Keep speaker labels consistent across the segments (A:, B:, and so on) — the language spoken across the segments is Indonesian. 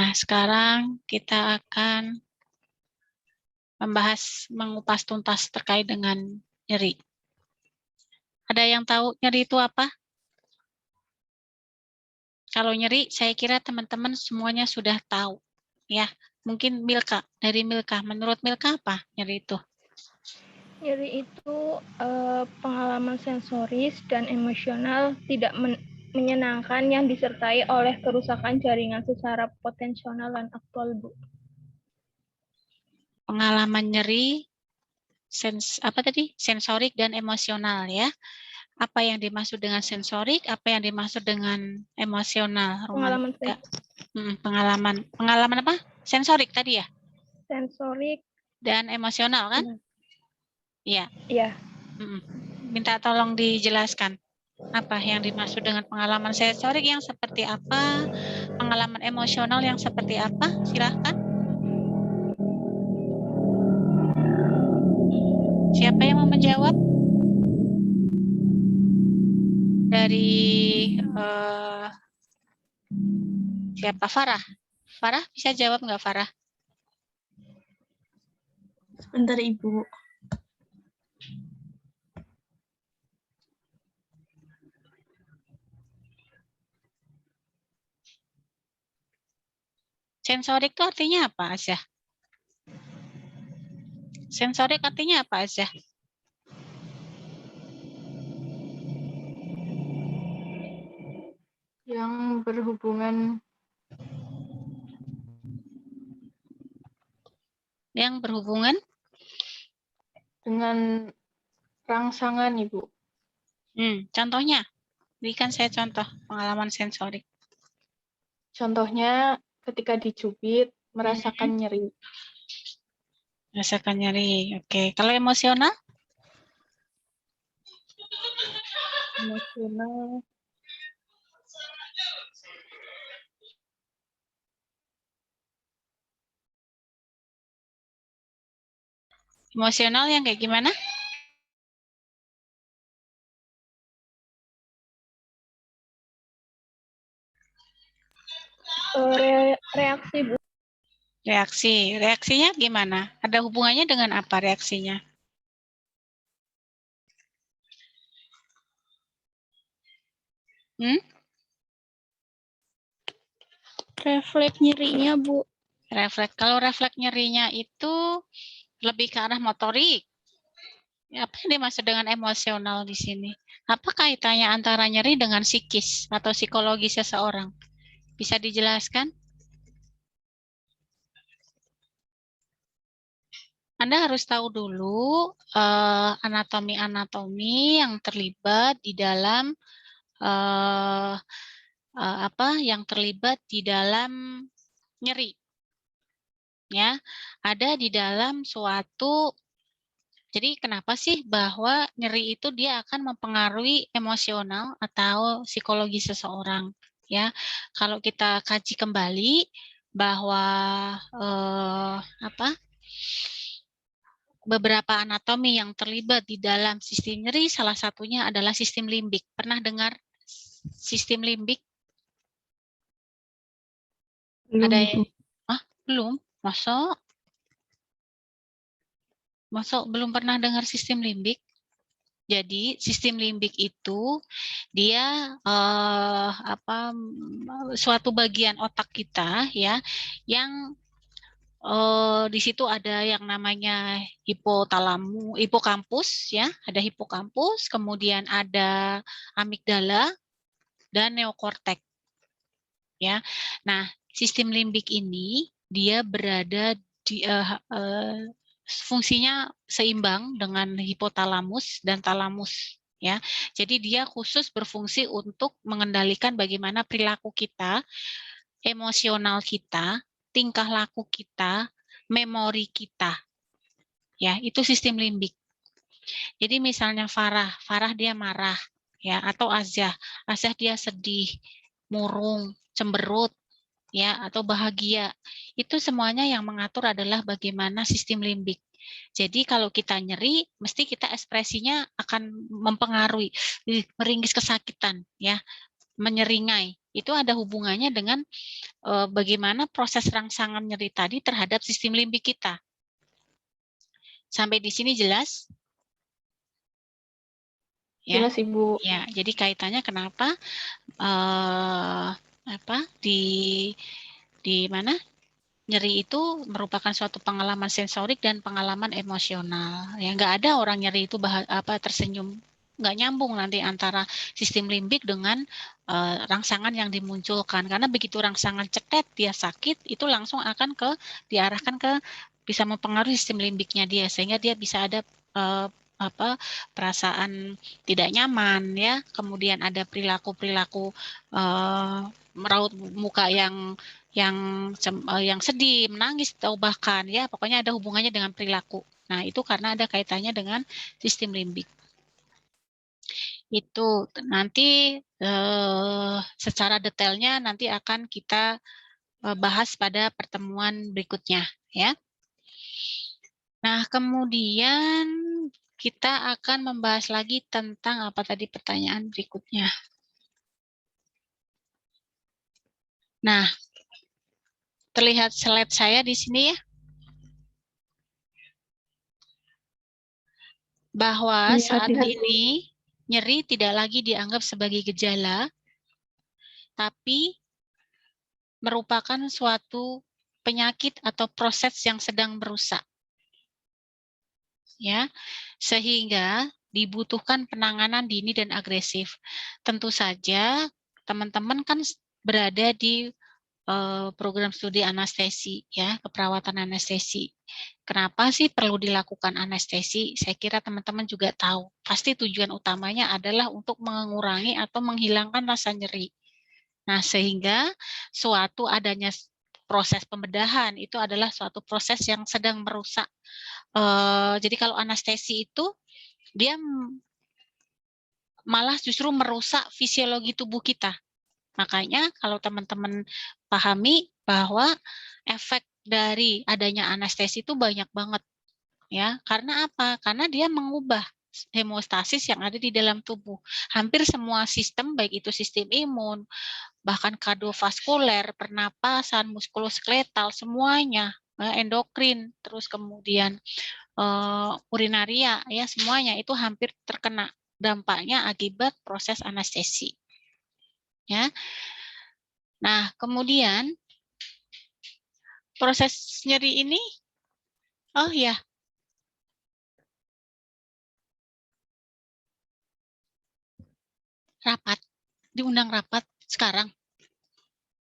A: Nah, sekarang kita akan mengupas tuntas terkait dengan nyeri. Ada yang tahu nyeri itu apa? Kalau nyeri, saya kira teman-teman semuanya sudah tahu. Ya, mungkin Milka, dari Milka. Menurut Milka apa nyeri itu?
B: Nyeri itu pengalaman sensoris dan emosional tidak menyenangkan yang disertai oleh kerusakan jaringan secara potensial dan aktual, Bu.
A: Pengalaman nyeri, sensorik dan emosional ya. Apa yang dimaksud dengan sensorik? Apa yang dimaksud dengan emosional?
B: Pengalaman
A: Pengalaman apa? Sensorik tadi ya?
B: sensorik
A: dan emosional kan? Iya.
B: Iya.
A: Minta tolong dijelaskan apa yang dimaksud dengan pengalaman sensorik yang seperti apa, pengalaman emosional yang seperti apa? Silahkan. Siapa yang mau menjawab? Dari siapa? Farah. Farah bisa jawab nggak, Farah?
C: Sebentar, Ibu.
A: Sensorik itu artinya apa, Asyah? Sensorik artinya apa, Asyah?
C: Yang berhubungan dengan rangsangan, Ibu.
A: Contohnya, berikan saya contoh pengalaman sensorik.
C: Contohnya ketika dicubit, merasakan nyeri.
A: Merasakan nyeri, oke. Kalau emosional?
C: Emosional.
A: Emosional yang kayak gimana?
B: Reaksi, Bu.
A: Reaksinya gimana? Ada hubungannya dengan apa reaksinya?
B: Refleks nyerinya, Bu.
A: Kalau refleks nyerinya itu lebih ke arah motorik. Apa yang dimaksud dengan emosional di sini? Apa kaitannya antara nyeri dengan psikis atau psikologi seseorang? Bisa dijelaskan? Anda harus tahu dulu anatomi-anatomi yang terlibat di dalam nyeri. Ya, ada di dalam suatu. Jadi kenapa sih bahwa nyeri itu dia akan mempengaruhi emosional atau psikologi seseorang? Ya, kalau kita kaji kembali bahwa beberapa anatomi yang terlibat di dalam sistem nyeri, salah satunya adalah sistem limbik. Pernah dengar sistem limbik?
C: Belum,
A: Ada
C: Ibu.
A: belum? Masuk belum pernah dengar sistem limbik? Jadi sistem limbik itu dia suatu bagian otak kita ya yang di situ ada yang namanya hipokampus ya, ada hipokampus, kemudian ada amigdala dan neokortek ya. Nah, sistem limbik ini dia berada di fungsinya seimbang dengan hipotalamus dan talamus ya. Jadi dia khusus berfungsi untuk mengendalikan bagaimana perilaku kita, emosional kita, tingkah laku kita, memori kita. Ya, itu sistem limbik. Jadi misalnya Farah dia marah ya, atau Azah dia sedih, murung, cemberut ya, atau bahagia. Itu semuanya yang mengatur adalah bagaimana sistem limbik. Jadi kalau kita nyeri, mesti kita ekspresinya akan mempengaruhi, meringis kesakitan ya, menyeringai. Itu ada hubungannya dengan bagaimana proses rangsangan nyeri tadi terhadap sistem limbik kita. Sampai di sini jelas? Ya.
C: Jelas, Ibu.
A: Ya, jadi kaitannya kenapa di mana nyeri itu merupakan suatu pengalaman sensorik dan pengalaman emosional. Ya, nggak ada orang nyeri itu tersenyum, nggak nyambung nanti antara sistem limbik dengan rangsangan yang dimunculkan. Karena begitu rangsangan cetet dia sakit, itu langsung akan diarahkan ke bisa mempengaruhi sistem limbiknya dia, sehingga dia bisa ada perasaan tidak nyaman, ya. Kemudian ada perilaku meraut muka yang sedih, menangis, atau bahkan ya pokoknya ada hubungannya dengan perilaku. Nah, itu karena ada kaitannya dengan sistem limbik. Itu nanti secara detailnya nanti akan kita bahas pada pertemuan berikutnya, ya. Nah, kemudian kita akan membahas lagi tentang apa tadi pertanyaan berikutnya. Nah, terlihat slide saya di sini ya. Bahwa saat ini nyeri tidak lagi dianggap sebagai gejala, tapi merupakan suatu penyakit atau proses yang sedang merusak. Ya, sehingga dibutuhkan penanganan dini dan agresif. Tentu saja teman-teman kan berada di program studi anestesi, ya, keperawatan anestesi. Kenapa sih perlu dilakukan anestesi? Saya kira teman-teman juga tahu. Pasti tujuan utamanya adalah untuk mengurangi atau menghilangkan rasa nyeri. Nah, sehingga suatu adanya proses pembedahan itu adalah suatu proses yang sedang merusak. Jadi kalau anestesi itu dia malah justru merusak fisiologi tubuh kita. Makanya kalau teman-teman pahami bahwa efek dari adanya anestesi itu banyak banget, ya. Karena apa? Karena dia mengubah hemostasis yang ada di dalam tubuh. Hampir semua sistem, baik itu sistem imun, bahkan kardiovaskuler, pernapasan, muskuloskeletal, semuanya, endokrin, terus kemudian urinaria, ya, semuanya itu hampir terkena dampaknya akibat proses anestesi. Ya. Nah, kemudian proses nyeri ini, oh ya, rapat, diundang rapat sekarang.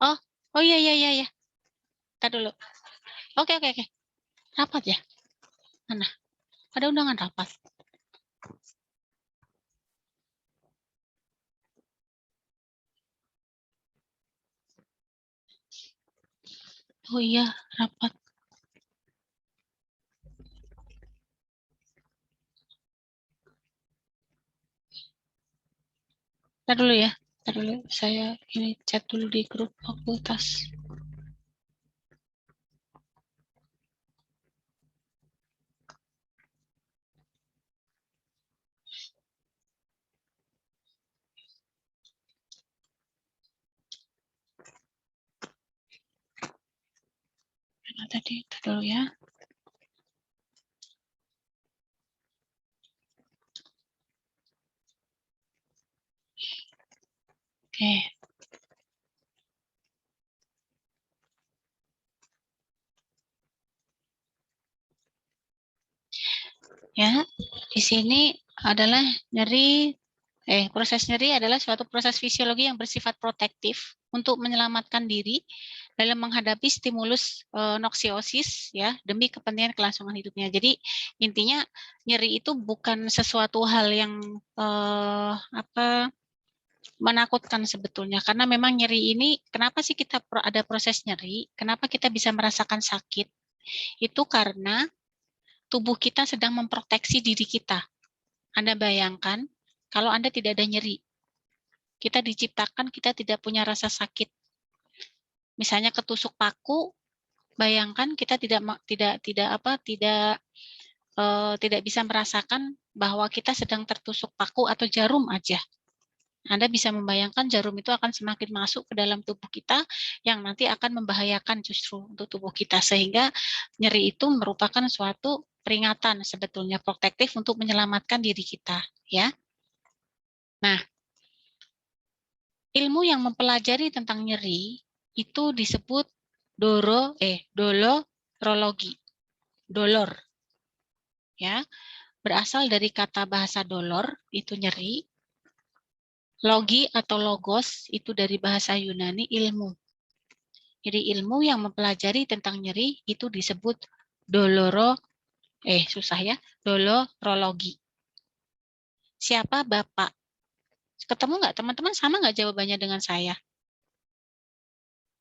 A: Oh iya, Ntar dulu. Oke. Rapat ya? Mana? Ada undangan rapat. Oh iya, rapat. Ntar dulu ya. Ntar dulu, saya ini chat dulu di grup fakultas. Mana tadi? Ntar dulu ya. Oke. Ya, di sini adalah nyeri, proses nyeri adalah suatu proses fisiologi yang bersifat protektif untuk menyelamatkan diri dalam menghadapi stimulus noksiosis, ya, demi kepentingan kelangsungan hidupnya. Jadi intinya nyeri itu bukan sesuatu hal yang menakutkan sebetulnya, karena memang nyeri ini, kenapa sih kita ada proses nyeri? Kenapa kita bisa merasakan sakit? Itu karena tubuh kita sedang memproteksi diri kita. Anda bayangkan kalau Anda tidak ada nyeri. Kita diciptakan kita tidak punya rasa sakit. Misalnya ketusuk paku, bayangkan kita tidak bisa merasakan bahwa kita sedang tertusuk paku atau jarum aja. Anda bisa membayangkan jarum itu akan semakin masuk ke dalam tubuh kita yang nanti akan membahayakan justru untuk tubuh kita, sehingga nyeri itu merupakan suatu peringatan sebetulnya protektif untuk menyelamatkan diri kita, ya. Nah, ilmu yang mempelajari tentang nyeri itu disebut dolorologi. Dolor, ya. Berasal dari kata bahasa dolor, itu nyeri. Logi atau logos itu dari bahasa Yunani ilmu. Jadi ilmu yang mempelajari tentang nyeri itu disebut dolorologi. Siapa Bapak? Ketemu nggak teman-teman, sama nggak jawabannya dengan saya?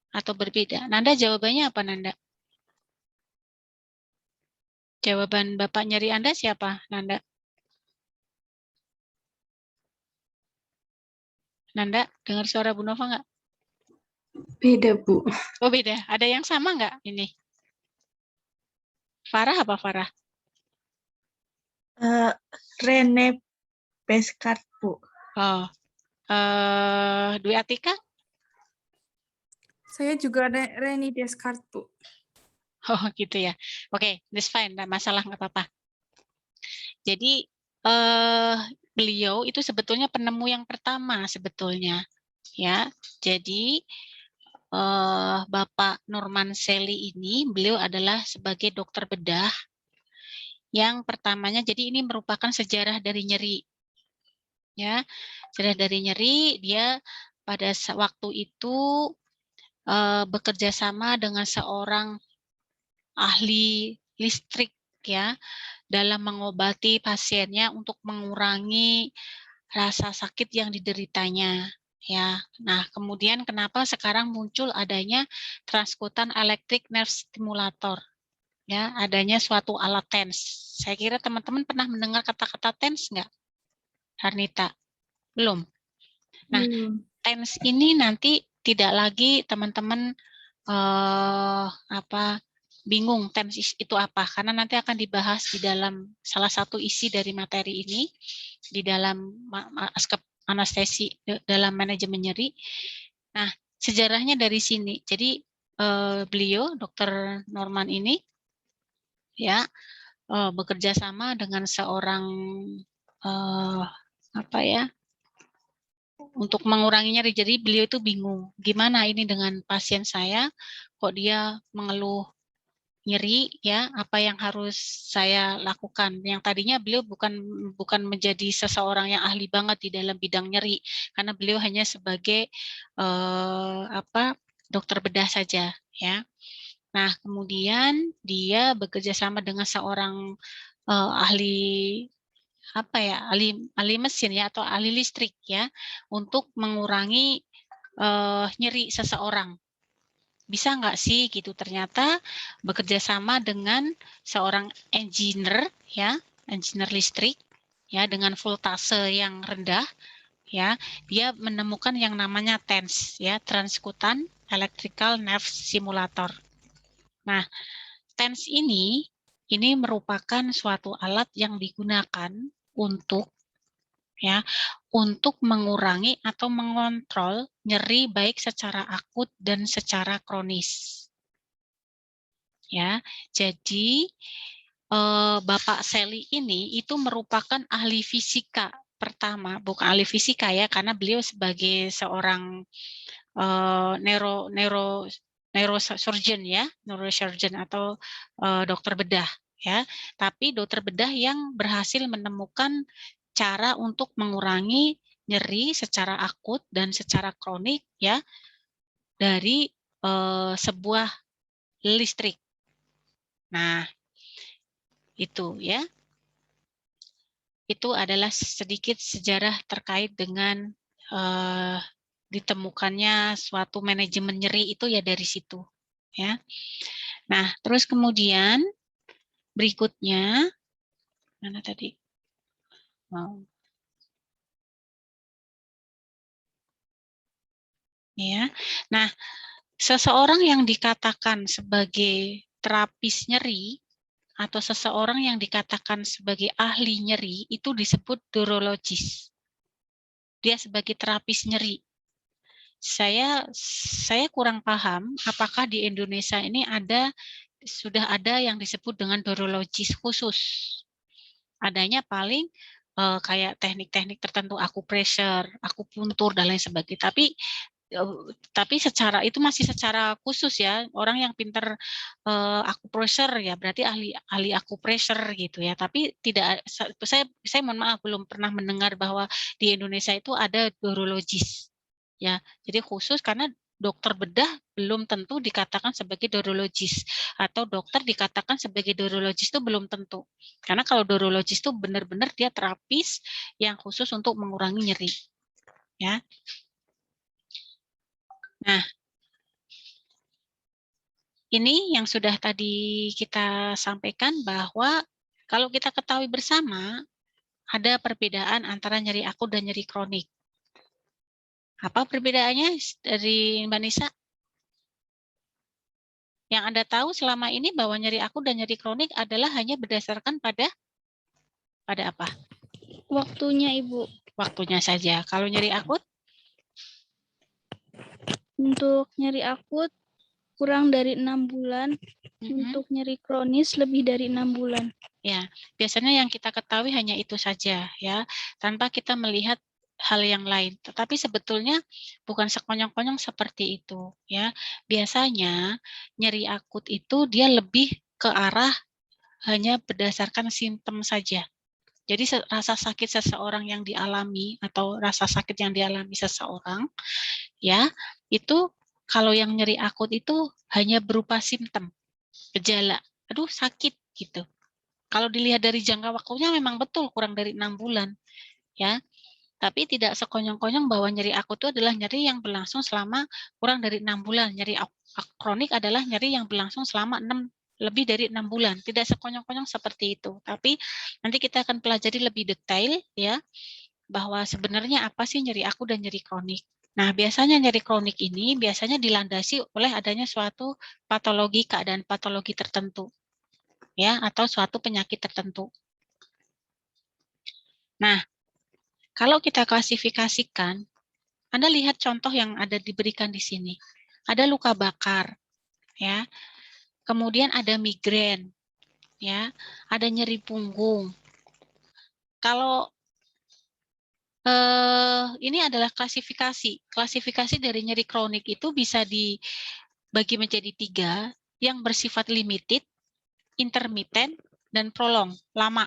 A: Atau berbeda? Nanda jawabannya apa, Nanda? Jawaban Bapak nyeri Anda siapa, Nanda? Nanda, dengar suara Bu Nova nggak?
D: Beda, Bu.
A: Oh, beda. Ada yang sama nggak ini? Farah apa Farah?
D: Rene Descartes, Bu.
A: Oh, Dwi Atika?
E: Saya juga Reni Descartes, Bu.
A: Oh, gitu ya. Oke, that's fine. Nggak masalah, nggak apa-apa. Jadi, beliau itu sebetulnya penemu yang pertama sebetulnya. Ya, jadi Bapak Norman Selly ini, beliau adalah sebagai dokter bedah yang pertamanya, jadi ini merupakan sejarah dari nyeri. Ya, sejarah dari nyeri, dia pada waktu itu bekerja sama dengan seorang ahli listrik, ya, dalam mengobati pasiennya untuk mengurangi rasa sakit yang dideritanya, ya. Nah, kemudian kenapa sekarang muncul adanya transkutan electric nerve stimulator, ya, adanya suatu alat TENS. Saya kira teman-teman pernah mendengar kata-kata TENS nggak, Harnita? Belum. Nah, TENS ini nanti tidak lagi teman-teman bingung TENS itu apa, karena nanti akan dibahas di dalam salah satu isi dari materi ini di dalam anestesi dalam manajemen nyeri. Nah, sejarahnya dari sini. Jadi beliau Dr. Norman ini ya bekerja sama dengan seorang untuk mengurangi nyeri. Jadi beliau itu bingung, gimana ini dengan pasien saya, kok dia mengeluh nyeri, ya, apa yang harus saya lakukan. Yang tadinya beliau bukan menjadi seseorang yang ahli banget di dalam bidang nyeri, karena beliau hanya sebagai dokter bedah saja, ya. Nah, kemudian dia bekerja sama dengan seorang ahli ahli mesin, ya, atau ahli listrik, ya, untuk mengurangi nyeri seseorang. Bisa nggak sih gitu? Ternyata bekerja sama dengan seorang engineer, ya, engineer listrik, ya, dengan voltase yang rendah, ya, dia menemukan yang namanya TENS, ya, transkutan electrical nerve stimulator. Nah, TENS ini merupakan suatu alat yang digunakan untuk mengurangi atau mengontrol nyeri baik secara akut dan secara kronis. Ya, jadi Bapak Selly ini itu merupakan ahli fisika pertama, bukan ahli fisika ya, karena beliau sebagai seorang neurosurgeon ya, neurosurgeon atau dokter bedah ya, tapi dokter bedah yang berhasil menemukan cara untuk mengurangi nyeri secara akut dan secara kronik ya dari sebuah listrik. Nah, itu ya. Itu adalah sedikit sejarah terkait dengan ditemukannya suatu manajemen nyeri itu ya dari situ ya. Nah, terus kemudian berikutnya mana tadi? Ya. Nah, seseorang yang dikatakan sebagai terapis nyeri atau seseorang yang dikatakan sebagai ahli nyeri itu disebut neurologis. dia sebagai terapis nyeri. Saya kurang paham apakah di Indonesia ini sudah ada yang disebut dengan neurologis khusus. Adanya paling kayak teknik-teknik tertentu, akupressure, akupuntur dan lain sebagainya. Tapi secara itu masih secara khusus ya, orang yang pinter akupressure ya berarti ahli akupressure gitu ya. Tapi tidak, saya mohon maaf belum pernah mendengar bahwa di Indonesia itu ada neurologis ya. Jadi khusus karena dokter bedah belum tentu dikatakan sebagai neurologis, atau dokter dikatakan sebagai neurologis itu belum tentu. Karena kalau neurologis itu benar-benar dia terapis yang khusus untuk mengurangi nyeri. Ya. Nah, ini yang sudah tadi kita sampaikan bahwa kalau kita ketahui bersama ada perbedaan antara nyeri akut dan nyeri kronik. Apa perbedaannya dari Mbak Nisa? Yang Anda tahu selama ini bahwa nyeri akut dan nyeri kronik adalah hanya berdasarkan pada apa?
F: Waktunya, Ibu.
A: Waktunya saja. Kalau nyeri akut?
F: Untuk nyeri akut kurang dari 6 bulan. Untuk nyeri kronis lebih dari 6 bulan.
A: Ya, biasanya yang kita ketahui hanya itu saja ya, tanpa kita melihat hal yang lain. Tetapi sebetulnya bukan sekonyong-konyong seperti itu ya. Biasanya nyeri akut itu dia lebih ke arah hanya berdasarkan simptom saja. Jadi rasa sakit seseorang yang dialami atau rasa sakit yang dialami seseorang ya, itu kalau yang nyeri akut itu hanya berupa simptom, gejala. Aduh, sakit gitu. Kalau dilihat dari jangka waktunya memang betul kurang dari 6 bulan ya. Tapi tidak sekonyong-konyong bahwa nyeri akut itu adalah nyeri yang berlangsung selama kurang dari 6 bulan. Nyeri kronik adalah nyeri yang berlangsung selama lebih dari 6 bulan. Tidak sekonyong-konyong seperti itu. Tapi nanti kita akan pelajari lebih detail ya, bahwa sebenarnya apa sih nyeri akut dan nyeri kronik. Nah, biasanya nyeri kronik ini biasanya dilandasi oleh adanya suatu patologi, keadaan patologi tertentu ya, atau suatu penyakit tertentu. Nah, kalau kita klasifikasikan, Anda lihat contoh yang ada diberikan di sini. Ada luka bakar, ya. Kemudian ada migrain, ya. Ada nyeri punggung. Kalau ini adalah klasifikasi. Klasifikasi dari nyeri kronik itu bisa dibagi menjadi 3, yang bersifat limited, intermittent, dan prolong, lama.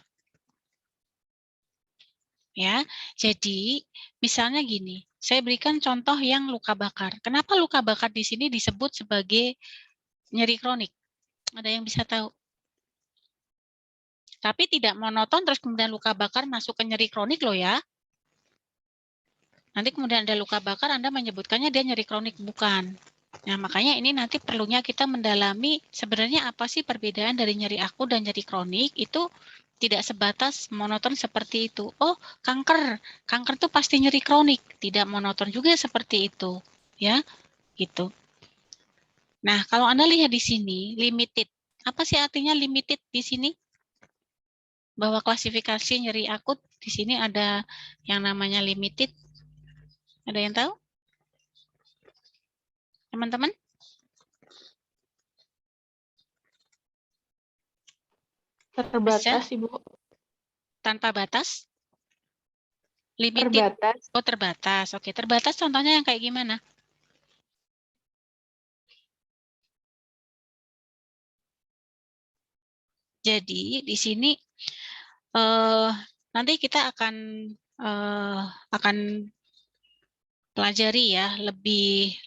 A: Ya, jadi misalnya gini, saya berikan contoh yang luka bakar. Kenapa luka bakar di sini disebut sebagai nyeri kronik? Ada yang bisa tahu? Tapi tidak monoton terus kemudian luka bakar masuk ke nyeri kronik loh ya. Nanti kemudian ada luka bakar, Anda menyebutkannya dia nyeri kronik, bukan. Nah, makanya ini nanti perlunya kita mendalami sebenarnya apa sih perbedaan dari nyeri akut dan nyeri kronik. Itu tidak sebatas monoton seperti itu. Oh, kanker tuh pasti nyeri kronik. Tidak monoton juga seperti itu, ya, gitu. Nah, kalau Anda lihat di sini limited. Apa sih artinya limited di sini? Bahwa klasifikasi nyeri akut di sini ada yang namanya limited. Ada yang tahu? Teman-teman?
C: Terbatas, Ibu.
A: Tanpa batas? Limited.
C: Terbatas.
A: Oh, terbatas. Oke, terbatas contohnya yang kayak gimana? Jadi di sini nanti kita akan pelajari ya lebih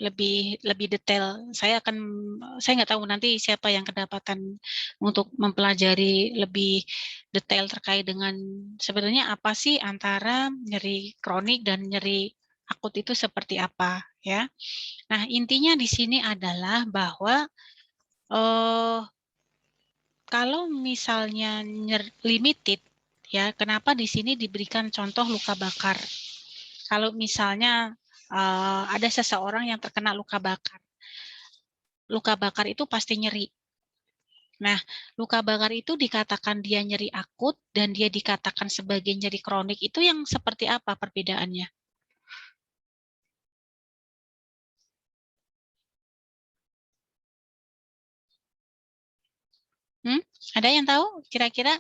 A: detail. Saya nggak tahu nanti siapa yang kedapatan untuk mempelajari lebih detail terkait dengan sebenarnya apa sih antara nyeri kronik dan nyeri akut itu seperti apa ya. Nah, intinya di sini adalah bahwa kalau misalnya limited ya, kenapa di sini diberikan contoh luka bakar? Kalau misalnya ada seseorang yang terkena luka bakar itu pasti nyeri. Nah, luka bakar itu dikatakan dia nyeri akut dan dia dikatakan sebagai nyeri kronik, itu yang seperti apa perbedaannya? Ada yang tahu kira-kira?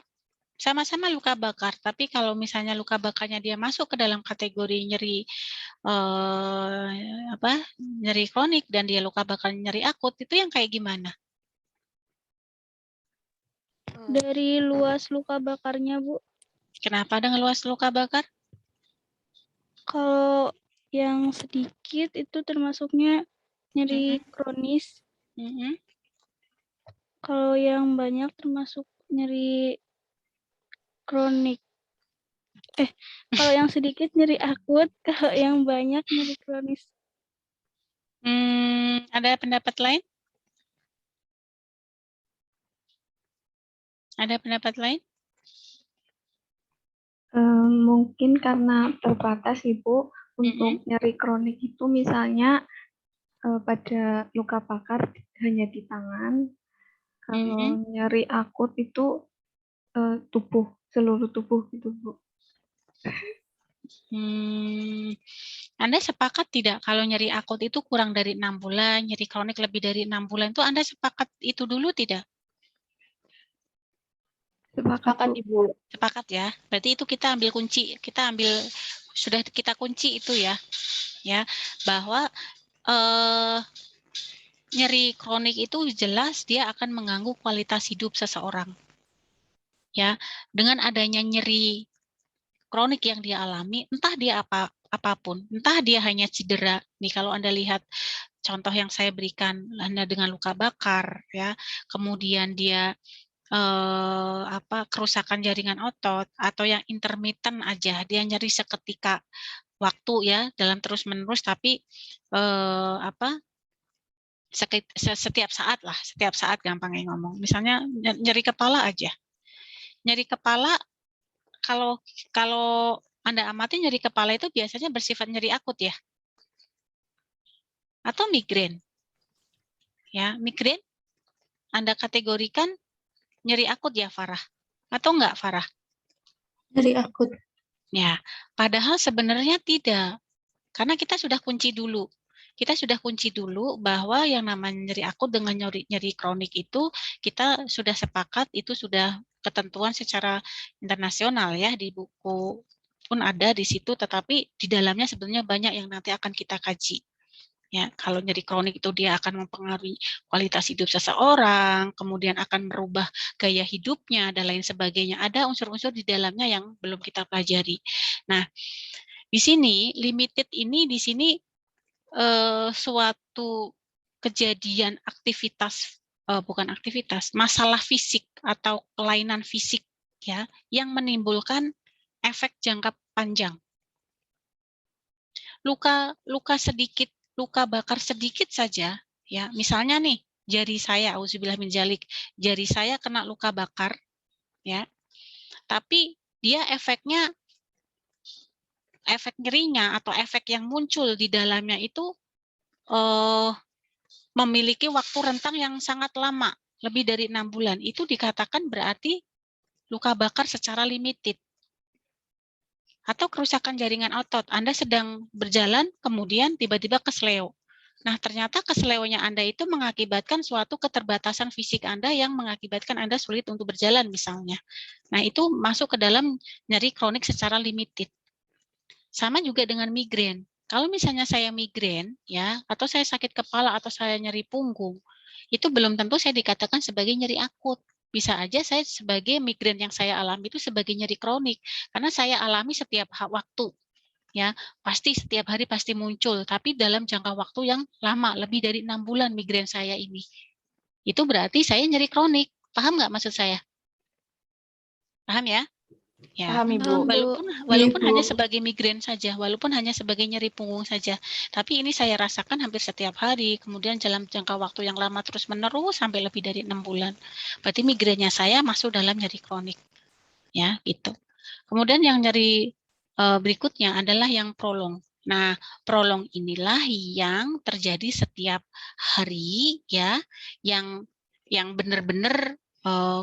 A: Sama-sama luka bakar, tapi kalau misalnya luka bakarnya dia masuk ke dalam kategori nyeri nyeri kronik dan dia luka bakar nyeri akut, itu yang kayak gimana?
F: Dari luas luka bakarnya, Bu.
A: Kenapa dengan luas luka bakar?
F: Kalau yang sedikit itu termasuknya nyeri kronis. Kalau yang banyak termasuk nyeri kronik. Kalau yang sedikit nyeri akut, kalau yang banyak nyeri kronis.
A: Ada pendapat lain? Ada pendapat lain?
C: Mungkin karena terbatas Ibu untuk nyeri kronik itu misalnya pada luka bakar hanya di tangan. Kalau nyeri akut itu tubuh, seluruh tubuh gitu Bu.
A: Anda sepakat tidak kalau nyeri akut itu kurang dari 6 bulan, nyeri kronik lebih dari 6 bulan itu Anda sepakat itu dulu tidak?
C: Sepakat Ibu.
A: Sepakat ya. Berarti itu kita ambil kunci, sudah kita kunci itu ya. Ya, bahwa nyeri kronik itu jelas dia akan mengganggu kualitas hidup seseorang. Ya, dengan adanya nyeri kronik yang dia alami, entah dia apapun, entah dia hanya cedera. Nih kalau Anda lihat contoh yang saya berikan, Anda dengan luka bakar ya, kemudian dia kerusakan jaringan otot atau yang intermittent aja, dia nyeri seketika waktu ya, dalam terus-menerus tapi setiap saat gampangnya ngomong. Misalnya nyeri kepala aja. Nyeri kepala kalau Anda amati nyeri kepala itu biasanya bersifat nyeri akut ya. Atau migrain. Ya, migrain Anda kategorikan nyeri akut ya, Farah? Atau enggak, Farah?
D: Nyeri akut.
A: Ya, padahal sebenarnya tidak. Karena kita sudah kunci dulu. Kita sudah kunci dulu bahwa yang namanya nyeri akut dengan nyeri kronik itu kita sudah sepakat, itu sudah ketentuan secara internasional ya, di buku pun ada di situ, tetapi di dalamnya sebenarnya banyak yang nanti akan kita kaji. Ya, kalau nyeri kronik itu dia akan mempengaruhi kualitas hidup seseorang, kemudian akan merubah gaya hidupnya dan lain sebagainya. Ada unsur-unsur di dalamnya yang belum kita pelajari. Nah, di sini limited ini di sini suatu kejadian aktivitas bukan aktivitas, masalah fisik atau kelainan fisik ya yang menimbulkan efek jangka panjang. Luka sedikit, luka bakar sedikit saja ya. Misalnya nih, jari saya auzubillah min dzalik, jari saya kena luka bakar ya. Tapi dia efek nyerinya atau efek yang muncul di dalamnya itu memiliki waktu rentang yang sangat lama, lebih dari 6 bulan. Itu dikatakan berarti luka bakar secara limited. Atau kerusakan jaringan otot. Anda sedang berjalan, kemudian tiba-tiba kesleo. Nah, ternyata kesleonya Anda itu mengakibatkan suatu keterbatasan fisik Anda yang mengakibatkan Anda sulit untuk berjalan misalnya. Nah, itu masuk ke dalam nyeri kronik secara limited. Sama juga dengan migrain. Kalau misalnya saya migrain, ya, atau saya sakit kepala atau saya nyeri punggung, itu belum tentu saya dikatakan sebagai nyeri akut. Bisa aja saya sebagai migrain yang saya alami itu sebagai nyeri kronik, karena saya alami setiap waktu. Ya, pasti setiap hari pasti muncul, tapi dalam jangka waktu yang lama, lebih dari 6 bulan migrain saya ini. Itu berarti saya nyeri kronik. Paham nggak maksud saya? Paham ya? Ya,
C: Paham Ibu.
A: walaupun hanya sebagai migrain saja, walaupun hanya sebagai nyeri punggung saja, tapi ini saya rasakan hampir setiap hari, kemudian dalam jangka waktu yang lama terus menerus sampai lebih dari 6 bulan. Berarti migrainnya saya masuk dalam nyeri kronik. Ya, gitu. Kemudian yang nyeri berikutnya adalah yang prolong. Nah, prolong inilah yang terjadi setiap hari ya, yang benar-benar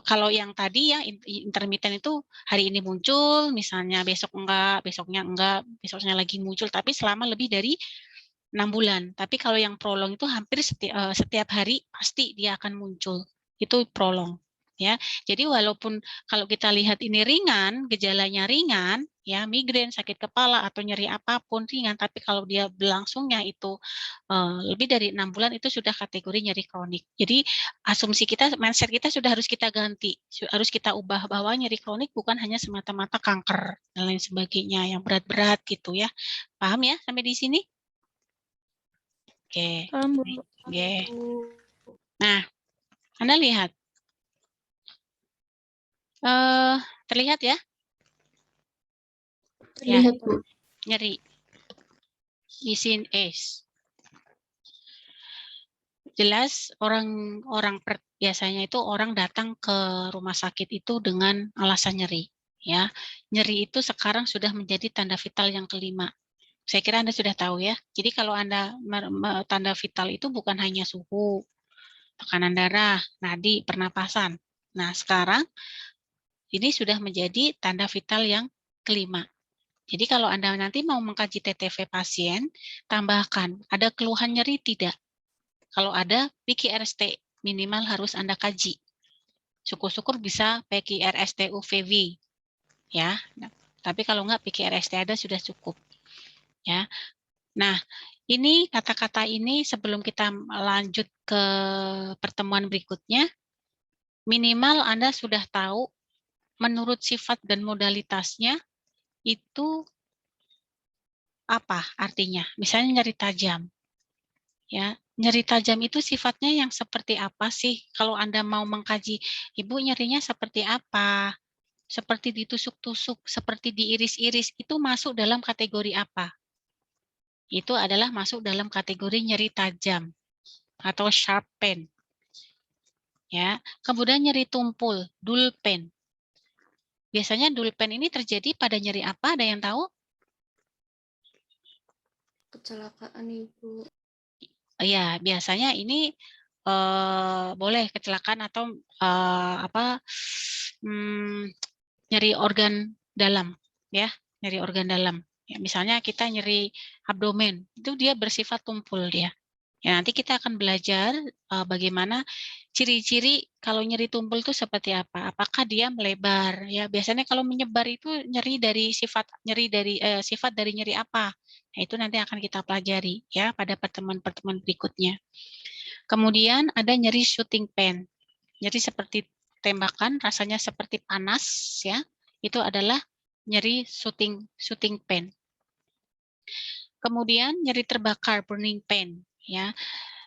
A: kalau yang tadi ya intermittent itu hari ini muncul, misalnya besoknya enggak, besoknya lagi muncul, tapi selama lebih dari 6 bulan. Tapi kalau yang prolong itu hampir setiap hari pasti dia akan muncul. Itu prolong. Ya, jadi walaupun kalau kita lihat ini ringan, gejalanya ringan, ya migrain, sakit kepala atau nyeri apapun ringan, tapi kalau dia berlangsungnya itu lebih dari 6 bulan itu sudah kategori nyeri kronik. Jadi asumsi kita, mindset kita sudah harus kita ganti, harus kita ubah bahwa nyeri kronik bukan hanya semata-mata kanker dan lain sebagainya yang berat-berat gitu ya. Paham ya sampai di sini? Oke.
F: Paham, Bu.
A: Oke. Nah, Anda lihat. Terlihat ya?
D: Terlihat, Bu.
A: Nyeri. Isin es. Jelas orang biasanya itu orang datang ke rumah sakit itu dengan alasan nyeri. Ya, nyeri itu sekarang sudah menjadi tanda vital yang kelima. Saya kira Anda sudah tahu ya. Jadi kalau Anda tanda vital itu bukan hanya suhu, tekanan darah, nadi, pernapasan. Nah, sekarang ini sudah menjadi tanda vital yang kelima. Jadi kalau Anda nanti mau mengkaji TTV pasien, tambahkan, ada keluhan nyeri tidak? Kalau ada, PQRST minimal harus Anda kaji. Syukur-syukur bisa PQRST UVV. Ya, tapi kalau enggak PQRST ada sudah cukup. Ya. Nah, ini kata-kata ini sebelum kita lanjut ke pertemuan berikutnya, minimal Anda sudah tahu menurut sifat dan modalitasnya itu apa artinya. Misalnya nyeri tajam. Ya, nyeri tajam itu sifatnya yang seperti apa sih? Kalau Anda mau mengkaji, Ibu nyerinya seperti apa? Seperti ditusuk-tusuk, seperti diiris-iris, itu masuk dalam kategori apa? Itu adalah masuk dalam kategori nyeri tajam atau sharp pain. Ya, kemudian nyeri tumpul, dull pain. Biasanya dull pain ini terjadi pada nyeri apa? Ada yang tahu?
D: Kecelakaan, Ibu.
A: Ya, biasanya ini boleh kecelakaan atau nyeri organ dalam, ya, nyeri organ dalam. Ya, misalnya kita nyeri abdomen, itu dia bersifat tumpul dia. Ya, nanti kita akan belajar bagaimana ciri-ciri kalau nyeri tumpul itu seperti apa. Apakah dia melebar? Ya, biasanya kalau menyebar itu nyeri dari sifat nyeri apa? Nah, itu nanti akan kita pelajari ya pada pertemuan-pertemuan berikutnya. Kemudian ada nyeri shooting pain. Nyeri seperti tembakan, rasanya seperti panas ya. Itu adalah nyeri shooting pain. Kemudian nyeri terbakar, burning pain ya.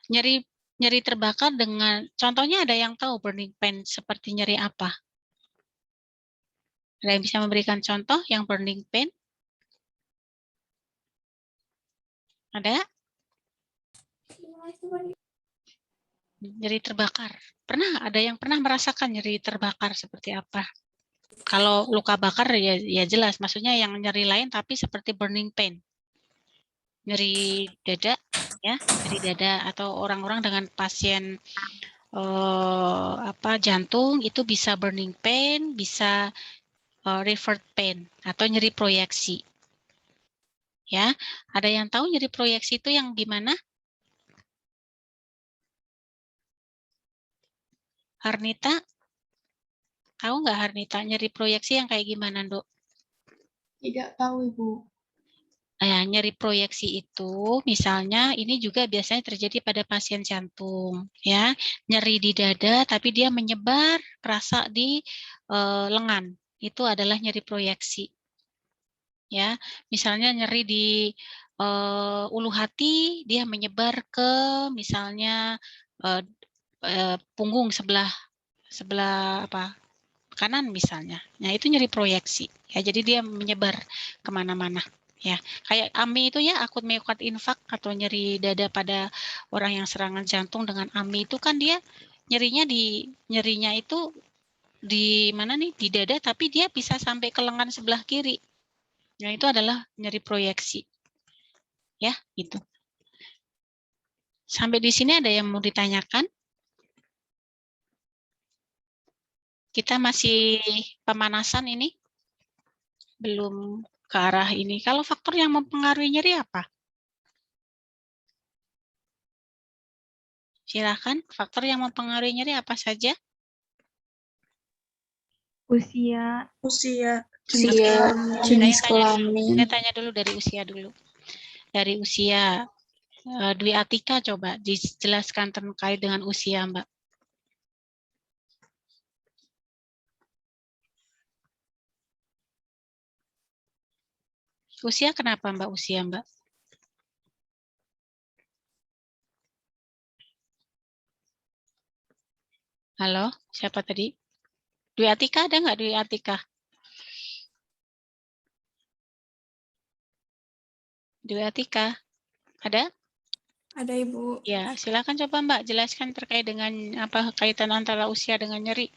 A: Nyeri terbakar dengan contohnya ada yang tahu burning pain seperti nyeri apa? Ada yang bisa memberikan contoh yang burning pain? Ada? Nyeri terbakar. Ada yang pernah merasakan nyeri terbakar seperti apa? Kalau luka bakar ya jelas, maksudnya yang nyeri lain tapi seperti burning pain. Nyeri dada ya, nyeri dada atau orang-orang dengan pasien jantung itu bisa burning pain, bisa revert pain atau nyeri proyeksi. Ya, ada yang tahu nyeri proyeksi itu yang gimana? Harnita? Tahu nggak Harnita nyeri proyeksi yang kayak gimana, Dok?
D: Tidak tahu, Ibu.
A: Ya, nyeri proyeksi itu misalnya ini juga biasanya terjadi pada pasien jantung ya, nyeri di dada tapi dia menyebar kerasa di lengan. Itu adalah nyeri proyeksi. Ya, misalnya nyeri di ulu hati dia menyebar ke misalnya punggung sebelah kanan misalnya. Nah, itu nyeri proyeksi. Ya, jadi dia menyebar kemana-mana. Ya, kayak AMI itu ya, akut miokard infark atau nyeri dada pada orang yang serangan jantung dengan AMI itu kan dia nyerinya itu di mana nih? Di dada, tapi dia bisa sampai ke lengan sebelah kiri. Nah, itu adalah nyeri proyeksi. Ya, itu. Sampai di sini ada yang mau ditanyakan? Kita masih pemanasan ini. Belum ke arah ini. Kalau faktor yang mempengaruhi nyeri apa? Silakan, faktor yang mempengaruhi nyeri apa saja?
C: Usia,
E: Usia,
D: Usia,
A: Saya
D: jenis
A: tanya dulu.
D: kelamin.
A: Saya tanya dulu dari usia dulu. Dari usia. Dwi Atika coba dijelaskan terkait dengan usia, Mbak. Usia kenapa, Mbak? Usia, Mbak? Halo, siapa tadi? Dwi Atika ada nggak Dwi Atika? Dwi Atika ada?
E: ada Ibu.
A: Ya, silakan coba Mbak jelaskan terkait dengan apa kaitan antara usia dengan nyeri.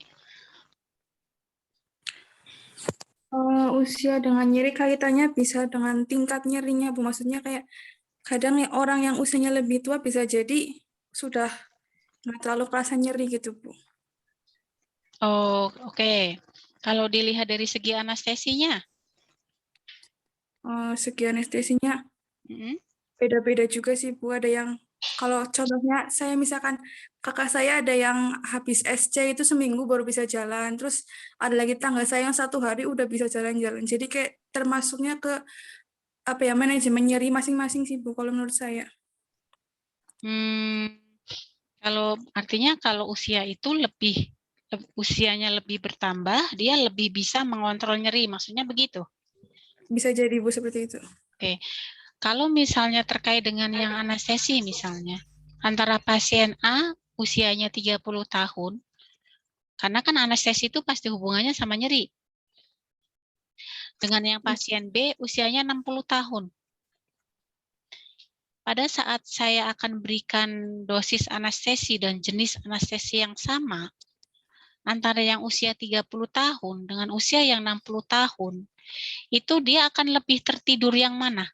E: Usia dengan nyeri kaitannya bisa dengan tingkat nyerinya, Bu. Maksudnya kayak kadang ya orang yang usianya lebih tua bisa jadi sudah nggak terlalu kerasa nyeri gitu, Bu.
A: Oh, oke. Kalau dilihat dari segi anestesinya,
E: Segi anestesinya beda-beda juga sih, Bu. Ada yang kalau contohnya saya misalkan kakak saya ada yang habis SC itu seminggu baru bisa jalan, terus ada lagi tangga saya yang 1 hari udah bisa jalan-jalan. Jadi kayak termasuknya ke apa ya, manajemen nyeri masing-masing sih, Bu, kalau menurut saya.
A: kalau artinya kalau usia itu usianya lebih bertambah, dia lebih bisa mengontrol nyeri, maksudnya begitu.
E: Bisa jadi, Bu, seperti itu.
A: Oke. Kalau misalnya terkait dengan yang anestesi misalnya, antara pasien A usianya 30 tahun, karena kan anestesi itu pasti hubungannya sama nyeri. Dengan yang pasien B usianya 60 tahun. Pada saat saya akan berikan dosis anestesi dan jenis anestesi yang sama, antara yang usia 30 tahun dengan usia yang 60 tahun, itu dia akan lebih tertidur yang mana?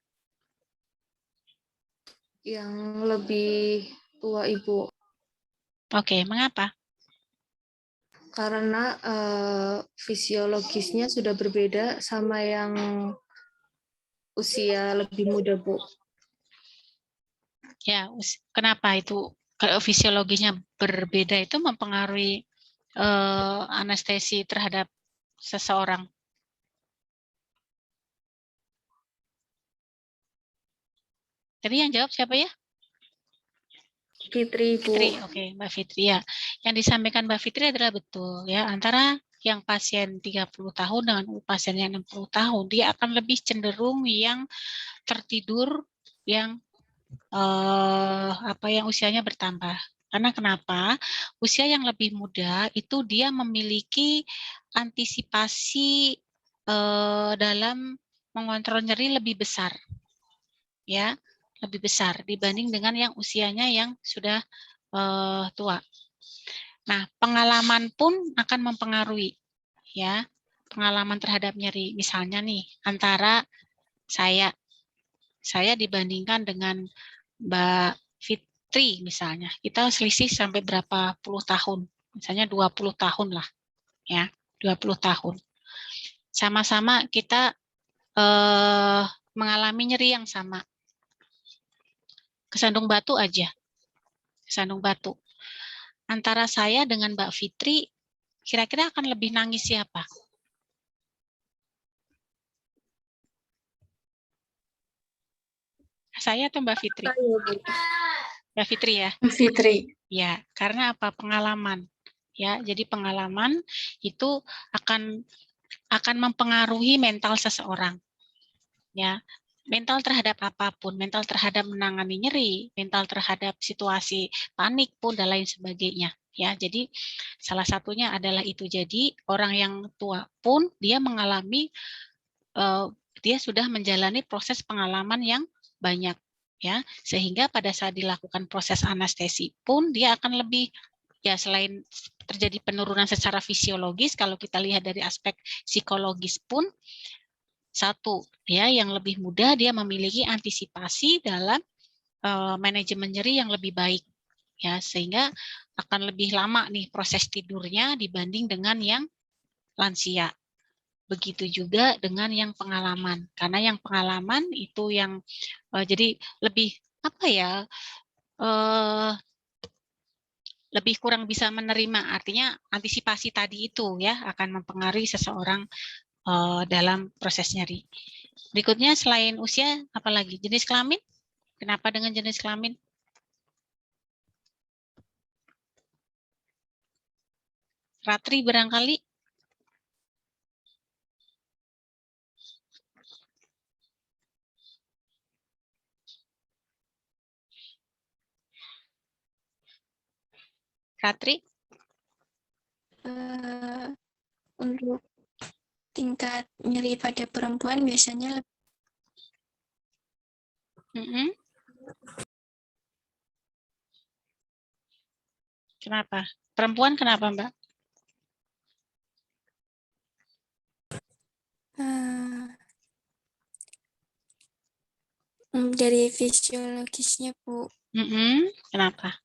D: Yang lebih tua, Ibu.
A: Oke, mengapa?
D: Karena fisiologisnya sudah berbeda sama yang usia lebih muda, Bu.
A: Ya, kenapa itu fisiologinya berbeda itu mempengaruhi anestesi terhadap seseorang? Tadi yang jawab siapa ya?
D: Fitri, Bu.
A: Fitri, oke, Mbak Fitri ya. Yang disampaikan Mbak Fitri adalah betul ya, antara yang pasien 30 tahun dengan pasien yang 60 tahun, dia akan lebih cenderung yang tertidur yang yang usianya bertambah. Karena kenapa? Usia yang lebih muda itu dia memiliki antisipasi dalam mengontrol nyeri lebih besar. Ya, lebih besar dibanding dengan yang usianya yang sudah tua. Nah, pengalaman pun akan mempengaruhi ya. Pengalaman terhadap nyeri. Misalnya nih, antara saya dibandingkan dengan Mbak Fitri misalnya, kita selisih sampai berapa puluh tahun, misalnya 20 tahun lah, ya, 20 tahun. Sama-sama kita mengalami nyeri yang sama. Kesandung batu aja, kesandung batu. Antara saya dengan Mbak Fitri, kira-kira akan lebih nangis siapa? Saya atau Mbak Fitri? Mbak Fitri ya?
D: Fitri.
A: Ya, karena apa? Pengalaman. Ya, jadi pengalaman itu akan mempengaruhi mental seseorang. Ya, mental terhadap apapun, mental terhadap menangani nyeri, mental terhadap situasi panik pun dan lain sebagainya. Ya, jadi salah satunya adalah itu. Jadi orang yang tua pun dia mengalami, dia sudah menjalani proses pengalaman yang banyak. Ya, sehingga pada saat dilakukan proses anestesi pun dia akan lebih, ya selain terjadi penurunan secara fisiologis, kalau kita lihat dari aspek psikologis pun, satu, ya yang lebih mudah dia memiliki antisipasi dalam manajemen nyeri yang lebih baik, ya sehingga akan lebih lama nih proses tidurnya dibanding dengan yang lansia. Begitu juga dengan yang pengalaman, karena yang pengalaman itu yang jadi lebih apa ya, lebih kurang bisa menerima. Artinya antisipasi tadi itu ya akan mempengaruhi seseorang dalam proses nyeri. Berikutnya selain usia, apalagi jenis kelamin? Kenapa dengan jenis kelamin? Ratri barangkali? Ratri?
G: Untuk tingkat nyeri pada perempuan biasanya lebih
A: Kenapa? Perempuan kenapa, Mbak?
G: dari fisiologisnya, Bu.
A: Kenapa?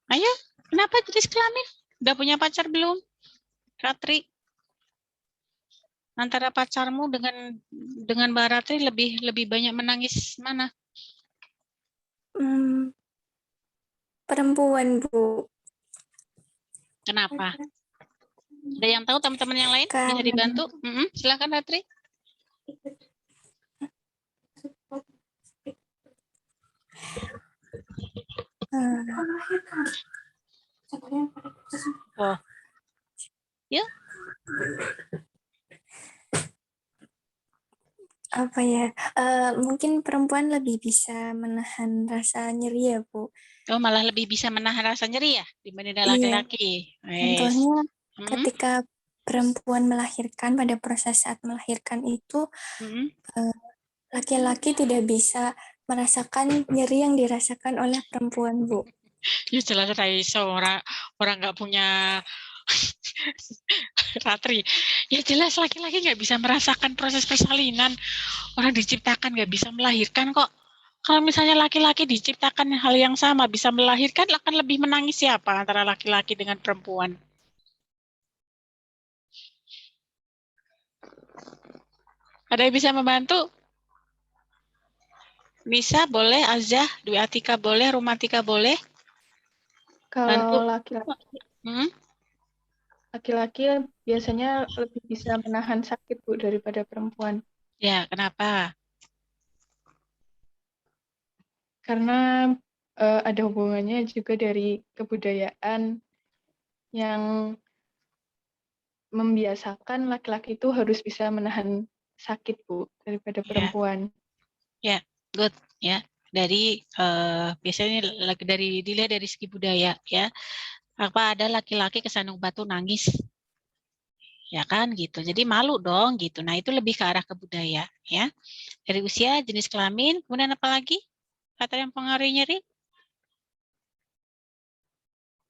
A: Ayo, kenapa jenis kelamin? Udah punya pacar belum? Ratri? Antara pacarmu dengan Mbak Ratri lebih banyak menangis mana?
G: Perempuan, Bu.
A: Kenapa? Ada yang tahu teman-teman yang lain? Bisa dibantu? Silakan Ratri. Oh, ya.
G: Apa ya? Mungkin perempuan lebih bisa menahan rasa nyeri ya, Bu.
A: Oh, malah lebih bisa menahan rasa nyeri ya dibanding laki-laki.
G: Contohnya ketika perempuan melahirkan, pada proses saat melahirkan itu laki-laki tidak bisa merasakan nyeri yang dirasakan oleh perempuan, Bu.
A: Ya jelas Raiso, orang nggak punya Ratri. Ya jelas laki-laki nggak bisa merasakan proses persalinan. Orang diciptakan nggak bisa melahirkan kok. Kalau misalnya laki-laki diciptakan hal yang sama bisa melahirkan, akan lebih menangis siapa antara laki-laki dengan perempuan? Ada yang bisa membantu? Nisa boleh, Azah, Dwi Atika boleh, Rumatika boleh?
C: Kalau laki-laki, laki-laki biasanya lebih bisa menahan sakit, Bu, daripada perempuan.
A: Ya, kenapa?
C: Karena ada hubungannya juga dari kebudayaan yang membiasakan laki-laki itu harus bisa menahan sakit, Bu, daripada perempuan.
A: Ya, good. Ya, dari biasanya dilihat dari segi budaya ya. Apa ada laki-laki kesandung batu nangis? Ya kan gitu. Jadi malu dong gitu. Nah, itu lebih ke arah ke budaya ya. Dari usia, jenis kelamin, kemudian apa lagi? Kata yang pengaruh nyeri?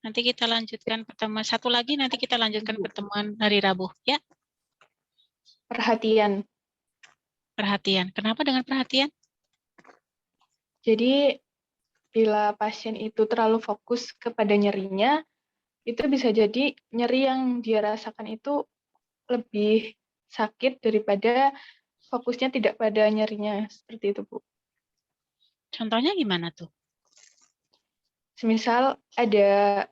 A: Nanti kita lanjutkan pertemuan satu lagi, nanti kita lanjutkan pertemuan hari Rabu ya.
C: Perhatian.
A: Perhatian. Kenapa dengan perhatian?
C: Jadi bila pasien itu terlalu fokus kepada nyerinya, itu bisa jadi nyeri yang dia rasakan itu lebih sakit daripada fokusnya tidak pada nyerinya, seperti itu, Bu.
A: Contohnya gimana tuh?
C: Semisal ada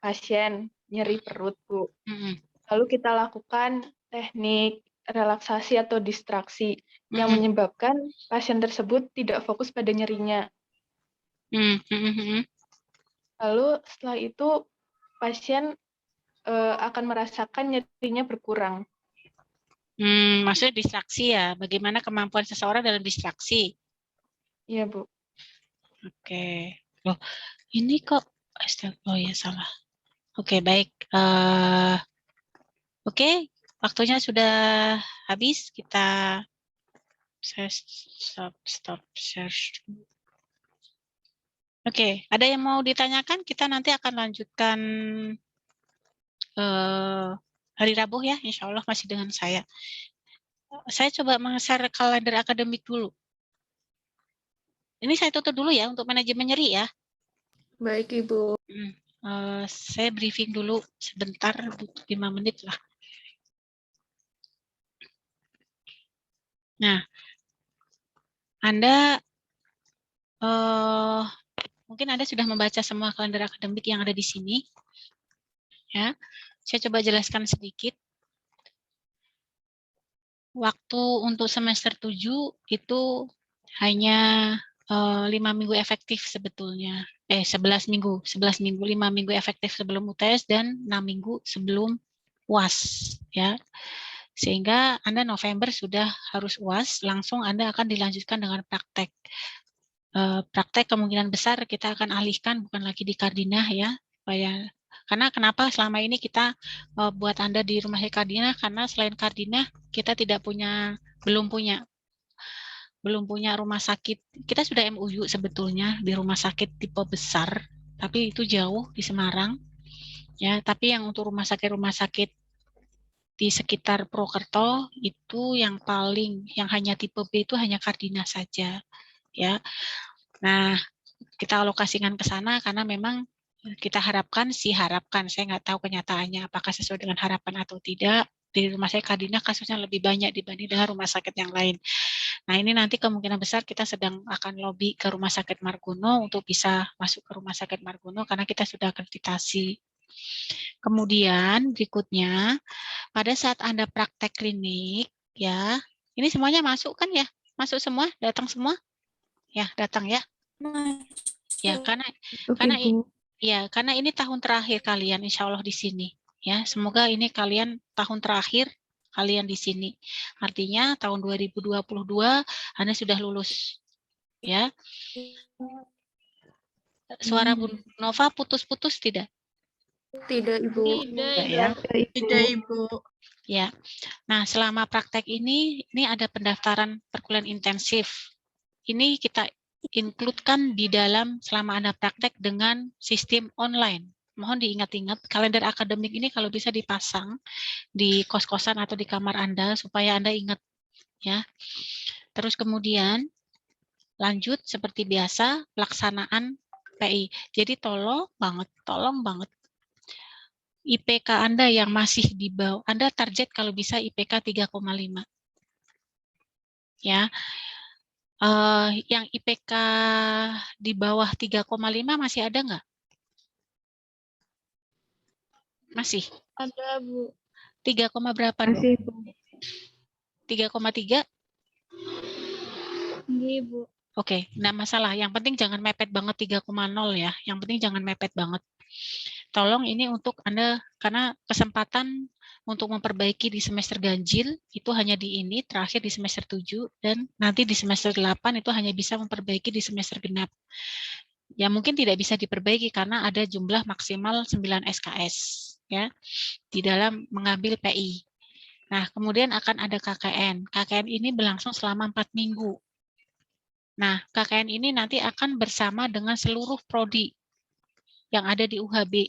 C: pasien nyeri perut, Bu. Lalu kita lakukan teknik relaksasi atau distraksi yang menyebabkan pasien tersebut tidak fokus pada nyerinya. Lalu setelah itu pasien akan merasakan nyerinya berkurang.
A: Maksudnya distraksi ya? Bagaimana kemampuan seseorang dalam distraksi?
C: Iya, Bu.
A: Oke. Loh, ini kok oh ya salah. Oke, baik. Oke, waktunya sudah habis. Kita stop share. Oke, ada yang mau ditanyakan? Kita nanti akan lanjutkan hari Rabu ya, insya Allah masih dengan saya. Saya coba meng-share kalender akademik dulu. Ini saya tutup dulu ya untuk manajemen nyeri ya.
D: Baik, Ibu.
A: Saya briefing dulu sebentar, 5 menit lah. Nah, Anda mungkin Anda sudah membaca semua kalender akademik yang ada di sini. Ya, saya coba jelaskan sedikit. Waktu untuk semester 7 itu hanya 5 minggu efektif sebetulnya. 11 minggu, 5 minggu efektif sebelum UTS dan 6 minggu sebelum UAS ya. Sehingga Anda November sudah harus UAS, langsung Anda akan dilanjutkan dengan praktek. Praktek kemungkinan besar kita akan alihkan bukan lagi di Kardinah ya, supaya karena kenapa selama ini kita buat Anda di rumah sakit Kardinah, karena selain Kardinah kita belum punya rumah sakit. Kita sudah MUU sebetulnya di rumah sakit tipe besar, tapi itu jauh di Semarang. Ya, tapi yang untuk rumah sakit di sekitar Purwokerto itu yang hanya tipe B itu hanya Kardinah saja, ya. Nah, kita alokasikan ke sana karena memang kita harapkan, saya nggak tahu kenyataannya apakah sesuai dengan harapan atau tidak. Di rumah sakit Kardinah kasusnya lebih banyak dibanding dengan rumah sakit yang lain. Nah, ini nanti kemungkinan besar kita sedang akan lobby ke Rumah Sakit Margono untuk bisa masuk ke Rumah Sakit Margono karena kita sudah akreditasi. Kemudian berikutnya, pada saat Anda praktek klinik, ya, ini semuanya masuk kan ya? Masuk semua? Datang semua? Ya, datang ya. Ya, karena ini tahun terakhir kalian insya Allah di sini. Ya, semoga ini tahun terakhir kalian di sini. Artinya tahun 2022 Anda sudah lulus. Ya. Suara Bu Nova putus-putus tidak?
D: Tidak, Ibu.
A: Tidak ya.
C: Tidak,
F: Ibu.
A: Ya. Nah, selama praktek ini ada pendaftaran perkuliahan intensif. Ini kita include-kan di dalam selama Anda praktek dengan sistem online. Mohon diingat-ingat, kalender akademik ini kalau bisa dipasang di kos-kosan atau di kamar Anda supaya Anda ingat ya. Terus kemudian lanjut seperti biasa pelaksanaan PI. Jadi tolong banget IPK Anda yang masih di bawah, Anda target kalau bisa IPK 3,5. Ya. Yang IPK di bawah 3,5 masih ada nggak? Masih?
F: Ada, Bu.
A: 3, berapa?
C: Masih, Bu.
A: 3,3?
F: Iya, Bu.
A: Oke, nggak masalah. Yang penting jangan mepet banget 3,0 ya. Yang penting jangan mepet banget. Tolong ini untuk Anda, karena kesempatan untuk memperbaiki di semester ganjil itu hanya di ini, terakhir di semester 7, dan nanti di semester 8 itu hanya bisa memperbaiki di semester genap. Ya mungkin tidak bisa diperbaiki karena ada jumlah maksimal 9 SKS ya di dalam mengambil PI. Nah, kemudian akan ada KKN. KKN ini berlangsung selama 4 minggu. Nah, KKN ini nanti akan bersama dengan seluruh prodi yang ada di UHB.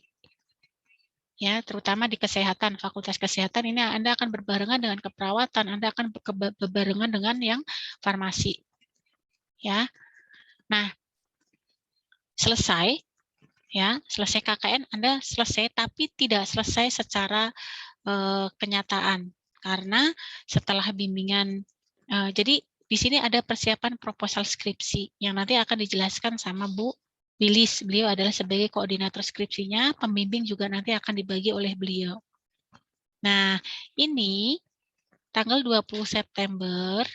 A: Ya, terutama di kesehatan, Fakultas Kesehatan ini Anda akan berbarengan dengan keperawatan, Anda akan berbarengan dengan yang farmasi. Ya. Nah, selesai KKN Anda selesai, tapi tidak selesai secara kenyataan karena setelah bimbingan jadi di sini ada persiapan proposal skripsi yang nanti akan dijelaskan sama Bu Bilis. Beliau adalah sebagai koordinator skripsinya, pembimbing juga nanti akan dibagi oleh beliau. Nah, ini tanggal 20 September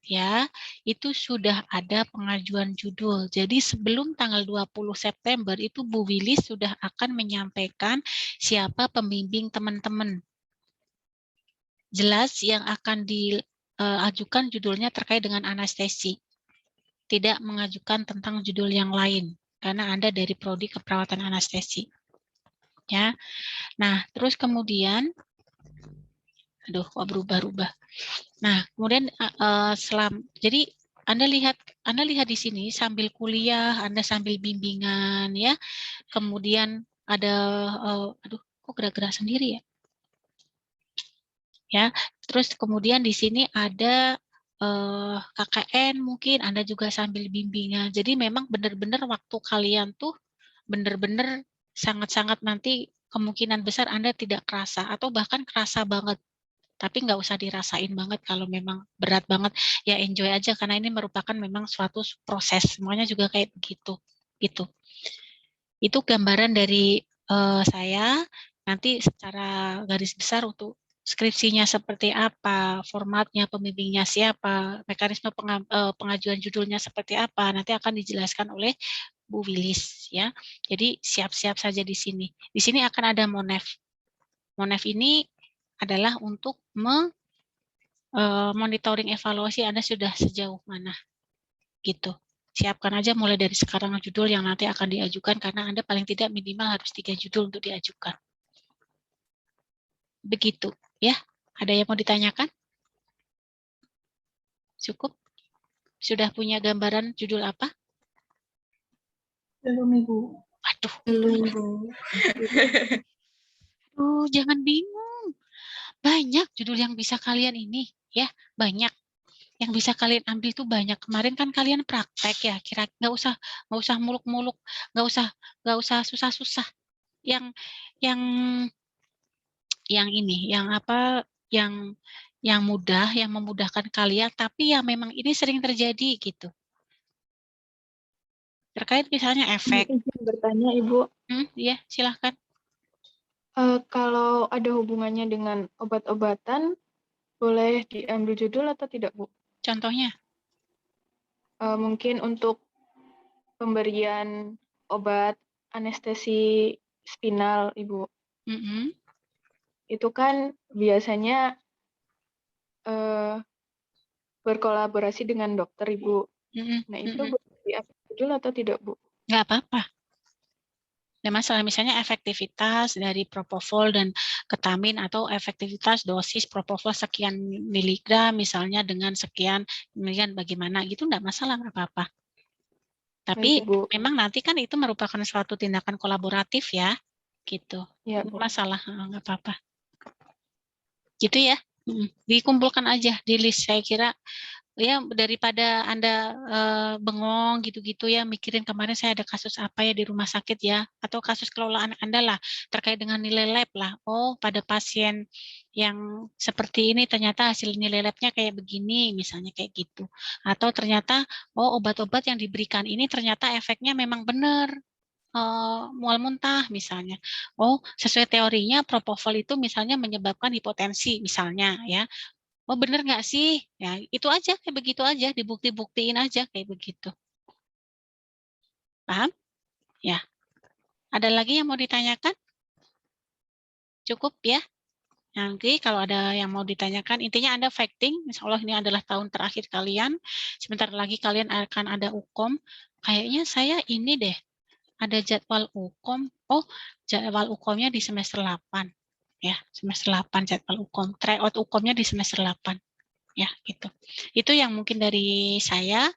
A: ya, itu sudah ada pengajuan judul. Jadi sebelum tanggal 20 September itu Bu Wilis sudah akan menyampaikan siapa pembimbing teman-teman. Jelas yang akan diajukan judulnya terkait dengan anestesi. Tidak mengajukan tentang judul yang lain karena Anda dari prodi keperawatan anestesi. Ya. Nah, terus kemudian kok berubah-ubah. Nah, kemudian jadi Anda lihat Anda lihat di sini sambil kuliah, Anda sambil bimbingan ya. Kemudian ada aduh, kok gerak-gerak sendiri ya? Ya, terus kemudian di sini ada KKN mungkin Anda juga sambil bimbingan. Jadi memang benar-benar waktu kalian tuh benar-benar sangat-sangat nanti kemungkinan besar Anda tidak kerasa atau bahkan kerasa banget. Tapi nggak usah dirasain banget kalau memang berat banget, ya enjoy aja karena ini merupakan memang suatu proses, semuanya juga kayak begitu. Gitu. Itu gambaran dari saya, nanti secara garis besar untuk skripsinya seperti apa, formatnya, pembimbingnya siapa, mekanisme pengajuan judulnya seperti apa, nanti akan dijelaskan oleh Bu Wilis ya. Jadi siap-siap saja di sini. Di sini akan ada Monef. Monef ini adalah untuk monitoring evaluasi Anda sudah sejauh mana. Gitu. Siapkan aja mulai dari sekarang judul yang nanti akan diajukan karena Anda paling tidak minimal harus 3 judul untuk diajukan. Begitu ya. Ada yang mau ditanyakan? Cukup? Sudah punya gambaran judul apa?
C: Belum, Ibu.
A: Aduh.
D: Belum, Bu.
A: Jangan bingung. Banyak judul yang bisa kalian ini ya, banyak yang bisa kalian ambil tuh banyak. Kemarin kan kalian praktek ya, kira nggak usah muluk-muluk, nggak usah susah-susah. Yang ini, yang mudah, yang memudahkan kalian, tapi yang memang ini sering terjadi gitu. Terkait misalnya efek.
D: Izin bertanya, Ibu.
A: Ya, silahkan.
D: Kalau ada hubungannya dengan obat-obatan, boleh diambil judul atau tidak, Bu?
A: Contohnya?
D: Mungkin untuk pemberian obat anestesi spinal, Ibu. Itu kan biasanya berkolaborasi dengan dokter, Ibu. Nah, itu boleh diambil judul atau tidak, Bu?
A: Nggak apa-apa. Nah, masalah misalnya efektivitas dari propofol dan ketamin atau efektivitas dosis propofol sekian miligram misalnya dengan sekian miligram bagaimana gitu enggak masalah, enggak apa-apa. Tapi memang nanti kan itu merupakan suatu tindakan kolaboratif ya, gitu.
D: Ya,
A: masalah, enggak apa-apa. Gitu ya. Dikumpulkan aja di list, saya kira ya daripada Anda bengong gitu-gitu ya, mikirin kemarin saya ada kasus apa ya di rumah sakit ya, atau kasus kelolaan Anda lah terkait dengan nilai lab lah. Oh, pada pasien yang seperti ini ternyata hasil nilai labnya kayak begini, misalnya kayak gitu. Atau ternyata oh obat-obat yang diberikan ini ternyata efeknya memang benar. Mual muntah misalnya. Oh, sesuai teorinya propofol itu misalnya menyebabkan hipotensi misalnya ya. Oh bener nggak sih? Ya itu aja kayak begitu aja, dibukti-buktiin aja kayak begitu. Paham? Ya. Ada lagi yang mau ditanyakan? Cukup ya? Nanti kalau ada yang mau ditanyakan, intinya Anda fighting. Insya Allah ini adalah tahun terakhir kalian. Sebentar lagi kalian akan ada UKOM. Kayaknya saya ini deh, ada jadwal UKOM. Oh, jadwal UKOM-nya di semester 8. Ya, semester 8 jadwal UKOM. Tryout UKOM-nya di semester 8. Ya, gitu. Itu yang mungkin dari saya.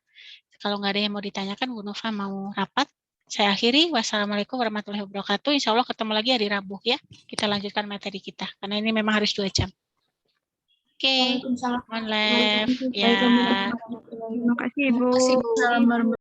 A: Kalau nggak ada yang mau ditanyakan, Bu Nova mau rapat. Saya akhiri. Wassalamualaikum warahmatullahi wabarakatuh. Insya Allah ketemu lagi hari Rabu ya. Kita lanjutkan materi kita. Karena ini memang harus 2 jam. Oke. Mohon left. Ya.
C: Terima kasih, Ibu.